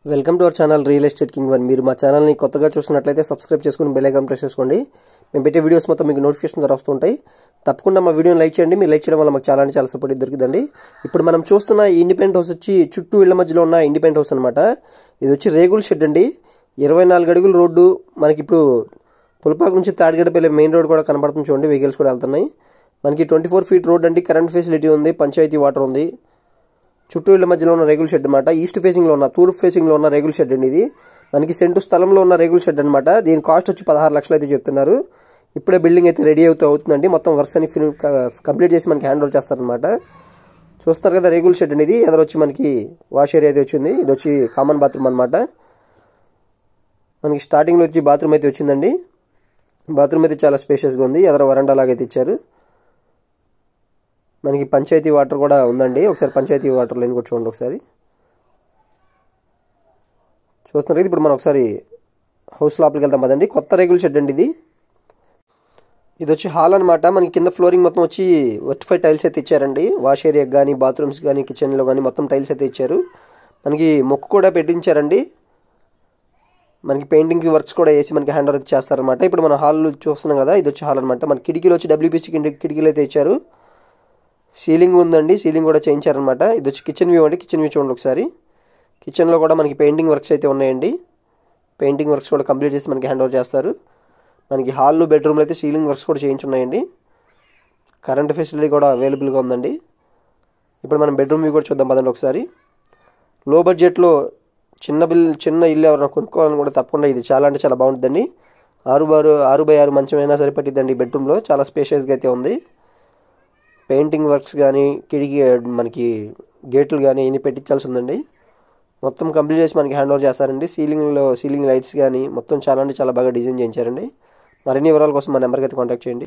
Welcome to our channel real estate king one. మీరు మా ఛానల్ని కొత్తగా చూసినట్లయితే సబ్స్క్రైబ్ చేసుకుని బెల్ ఐకాన్ ప్రెస్ చేసుకోండి. మేము పెట్టే వీడియోస్ మొత్తం మీకు నోటిఫికేషన్ ద్వారా వస్తుంటాయి. తప్పకుండా మా వీడియోని లైక్ చేయండి. మీరు లైక్ చేయడం వల్ల మాకు చాలా అంటే చాలా సపోర్ట్ దొరుకుతుందండి. ఇప్పుడు మనం చూస్తున్న ఈ ఇండిపెండెంట్ హౌస్ వచ్చి చుట్టూ ఇళ్ల మధ్యలో ఉన్న ఇండిపెండెంట్ హౌస్ అనమాట. ఇది వచ్చి రేగుల షెడ్ అండి. 24 అడుగుల రోడ్డు. మనకి ఇప్పుడు పులపాక నుంచి తాడిగడపల్లి మెయిన్ రోడ్ కూడా కనబడుతుంది చూడండి. వెహికల్స్ కూడా వెళ్తున్నాయి. మనకి 24 ఫీట్ రోడ్ అండి. కరెంట్ ఫెసిలిటీ ఉంది. పంచాయతీ వాటర్ ఉంది. చుట్టూ ఇళ్ల మధ్యలో ఉన్న రేగుల షెడ్ అనమాట. ఈస్ట్ ఫేసింగ్లో ఉన్న తూర్పు ఫేసింగ్లో ఉన్న రేగుల షెడ్ అండి. ఇది మనకి సెంటు స్థలంలో ఉన్న రేగుల షెడ్ అనమాట. దీని కాస్ట్ వచ్చి 16 లక్షలు అయితే చెప్తున్నారు. ఇప్పుడే బిల్డింగ్ అయితే రెడీ అవుతుందండి. మొత్తం వర్క్స్ అని కంప్లీట్ చేసి మనకి హ్యాండ్ ఓవర్ చేస్తారనమాట. చూస్తారు కదా రేగుల షెడ్ అనేది. ఎదరొచ్చి మనకి వాష్ ఏరియా అయితే వచ్చింది. ఇది వచ్చి కామన్ బాత్రూమ్ అనమాట. మనకి స్టార్టింగ్లో వచ్చి బాత్రూమ్ అయితే వచ్చిందండి. బాత్రూమ్ అయితే చాలా స్పేషియస్గా ఉంది. ఎదర వరండా లాగా అయితే ఇచ్చారు. మనకి పంచాయతీ వాటర్ కూడా ఉందండి. ఒకసారి పంచాయతీ వాటర్ లైన్ కూడా చూడండి. ఒకసారి చూస్తున్నారు కదా. ఇప్పుడు మనం ఒకసారి హౌస్ లోపలికి వెళ్తాం కదండి. కొత్త రేగుల షెడ్ అండి ఇది. ఇది వచ్చి హాల్ అనమాట. మనకి కింద ఫ్లోరింగ్ మొత్తం వచ్చి వర్టిఫై టైల్స్ అయితే ఇచ్చారండి. వాష్ ఏరియాకి కానీ బాత్రూమ్స్ కానీ కిచెన్లో కానీ మొత్తం టైల్స్ అయితే ఇచ్చారు. మనకి మొక్కు కూడా పెట్టించారండి. మనకి పెయింటింగ్ వర్క్స్ కూడా వేసి మనకి హ్యాండ్ ఓవర్ అయితే చేస్తారనమాట. ఇప్పుడు మన హాల్ చూస్తున్నాం కదా. ఇది వచ్చి హాల్ అనమాట. మన కిటికీలు వచ్చి WPC కిటికీలు అయితే ఇచ్చారు. సీలింగ్ ఉందండి. సీలింగ్ కూడా చేయించారనమాట. ఇది వచ్చి కిచెన్ వ్యూ అండి. కిచెన్ వ్యూ చూడండి ఒకసారి. కిచెన్లో కూడా మనకి పెయింటింగ్ వర్క్స్ అయితే ఉన్నాయండి. పెయింటింగ్ వర్క్స్ కూడా కంప్లీట్ చేసి మనకి హ్యాండ్ ఓవర్ చేస్తారు. మనకి హాల్లో బెడ్రూమ్లో అయితే సీలింగ్ వర్క్స్ కూడా చేయించున్నాయండి. కరెంట్ ఫెసిలిటీ కూడా అవైలబుల్గా ఉందండి. ఇప్పుడు మనం బెడ్రూమ్ వ్యూ కూడా చూద్దాం పదండి ఒకసారి. లో బడ్జెట్లో చిన్న ఇల్లు ఎవరైనా కొనుక్కోవాలని కూడా తప్పకుండా ఇది చాలా అంటే చాలా బాగుంటుందండి. 6x6 మంచం అయినా సరిపట్టిద్దండి. బెడ్రూమ్లో చాలా స్పేషియస్గా అయితే ఉంది. పెయింటింగ్ వర్క్స్ కానీ కిటికీ మనకి గేట్లు కానీ ఇన్ని పెట్టించాల్సి ఉందండి. మొత్తం కంప్లీట్ చేసి మనకి హ్యాండ్ ఓవర్ చేస్తారండి. సీలింగ్ లైట్స్ కానీ మొత్తం చాలా అంటే చాలా బాగా డిజైన్ చేయించారండి. మరిన్ని వివరాల కోసం మా నెంబర్కి అయితే కాంటాక్ట్ చేయండి.